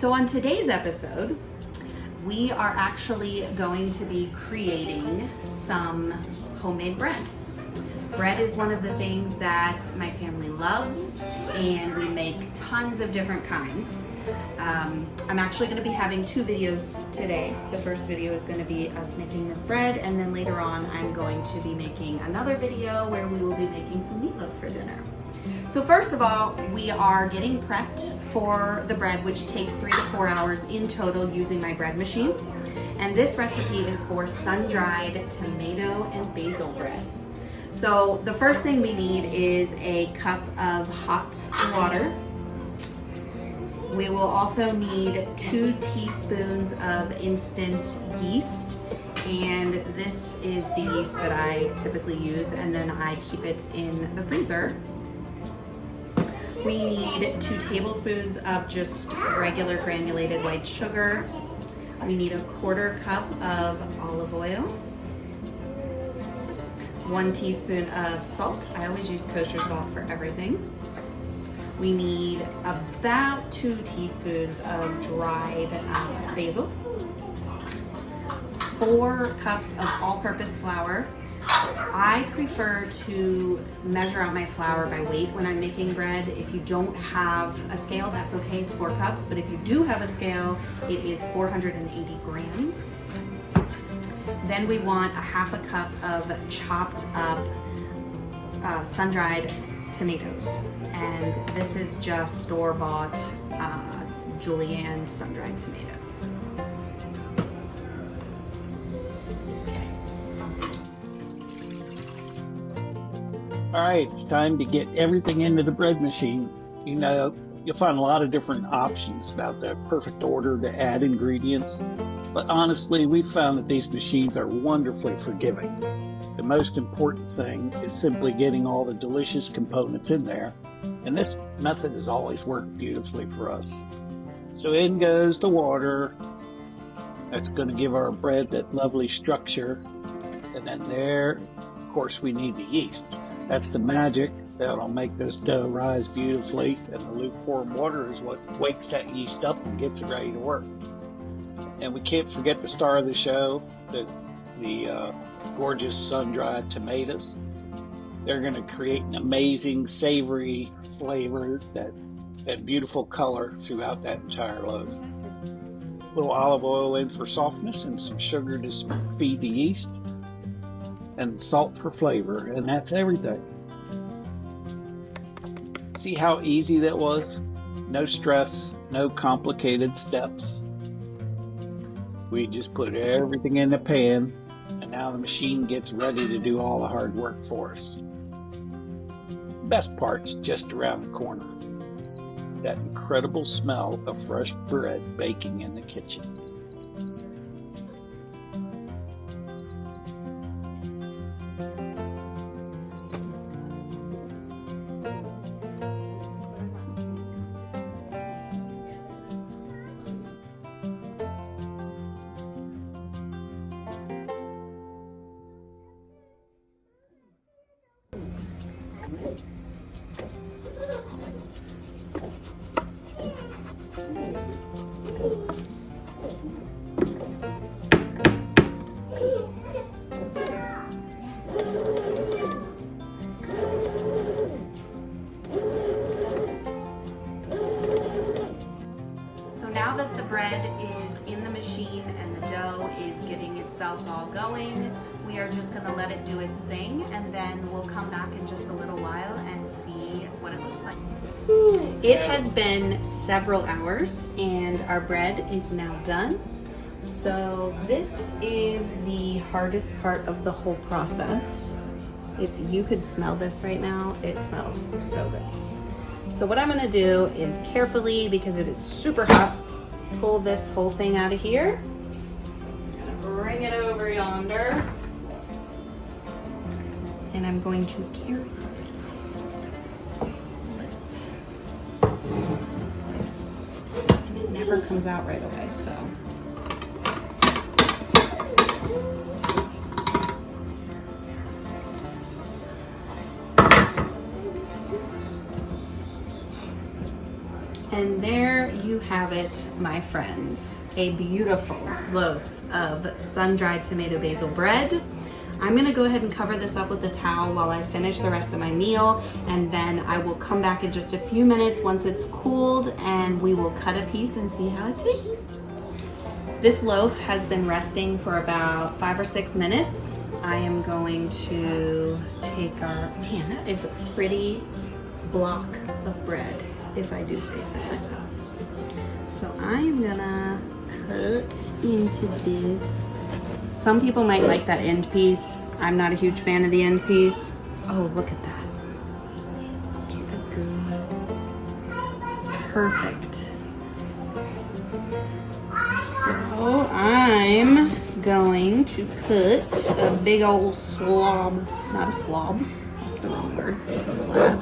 So on today's episode, we are actually going to be creating some homemade bread. Bread is one of the things that my family loves, and we make tons of different kinds. I'm actually going to be having two videos today. The first video is going to be us making this bread, and then later on I'm going to be making another video where we will be making some meatloaf for dinner. So first of all, we are getting prepped for the bread, which takes 3 to 4 hours in total using my bread machine. And this recipe is for sun-dried tomato and basil bread. So the first thing we need is a cup of hot water. We will also need 2 teaspoons of instant yeast. And this is the yeast that I typically use, and then I keep it in the freezer. We need 2 tablespoons of just regular granulated white sugar. We need a 1/4 cup of olive oil. 1 teaspoon of salt. I always use kosher salt for everything. We need about 2 teaspoons of dried basil. 4 cups of all-purpose flour. I prefer to measure out my flour by weight when I'm making bread. If you don't have a scale, that's okay, it's 4 cups. But if you do have a scale, it is 480 grams. Then we want a 1/2 cup of chopped up sun-dried tomatoes. And this is just store-bought julienne sun-dried tomatoes. All right, it's time to get everything into the bread machine. You know, you'll find a lot of different options about the perfect order to add ingredients, but honestly, we've found that these machines are wonderfully forgiving. The most important thing is simply getting all the delicious components in there, and this method has always worked beautifully for us. So in goes the water. That's going to give our bread that lovely structure, and then there, of course, we need the yeast. That's the magic that'll make this dough rise beautifully, and the lukewarm water is what wakes that yeast up and gets it ready to work. And we can't forget the star of the show, the gorgeous sun-dried tomatoes. They're going to create an amazing savory flavor and beautiful color throughout that entire loaf. A little olive oil in for softness and some sugar to feed the yeast, and salt for flavor, and that's everything. See how easy that was? No stress, no complicated steps. We just put everything in the pan, and now the machine gets ready to do all the hard work for us. The best part's just around the corner. That incredible smell of fresh bread baking in the kitchen. Now that the bread is in the machine and the dough is getting itself all going, we are just going to let it do its thing, and then we'll come back in just a little while and see what it looks like. It has been several hours and our bread is now done. So this is the hardest part of the whole process. If you could smell this right now, it smells so good. So what I'm going to do is carefully, because it is super hot, pull this whole thing out of here. I'm going to bring it over yonder. And I'm going to carry this. And it never comes out right away, so. And there you have it, my friends. A beautiful loaf of sun-dried tomato basil bread. I'm gonna go ahead and cover this up with a towel while I finish the rest of my meal, and then I will come back in just a few minutes once it's cooled, and we will cut a piece and see how it tastes. This loaf has been resting for about 5 or 6 minutes. I am going to take man, that is a pretty block of bread, if I do say so myself. So I am gonna cut into this. Some people might like that end piece. I'm not a huge fan of the end piece. Oh, look at that. Get a good, perfect. So I'm going to cut a big old slob, not a slob, that's the wrong word, a slab.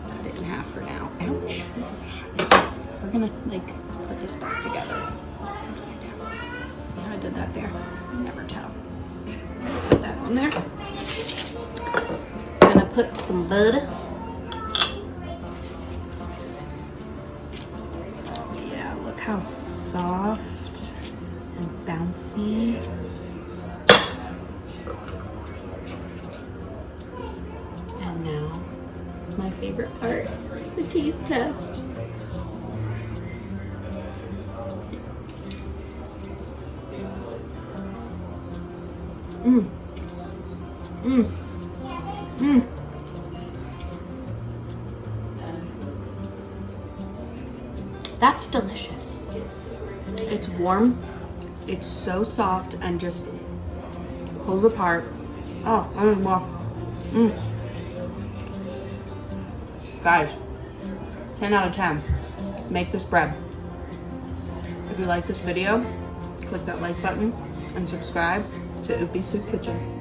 Cut it in half for now. Ouch, this is hot. We're gonna like put this back together. It's upside down. See how I did that there? Never tell. Put that on there. I'm gonna put some butter. Yeah, look how soft and bouncy. And now, my favorite part, the taste test. Mmm. Mmm. Mmm. That's delicious. It's warm. It's so soft and just pulls apart. Oh, wow. Mmm. Guys, 10 out of 10. Make this bread. If you like this video, click that like button and subscribe to Oopy Soup Kitchen.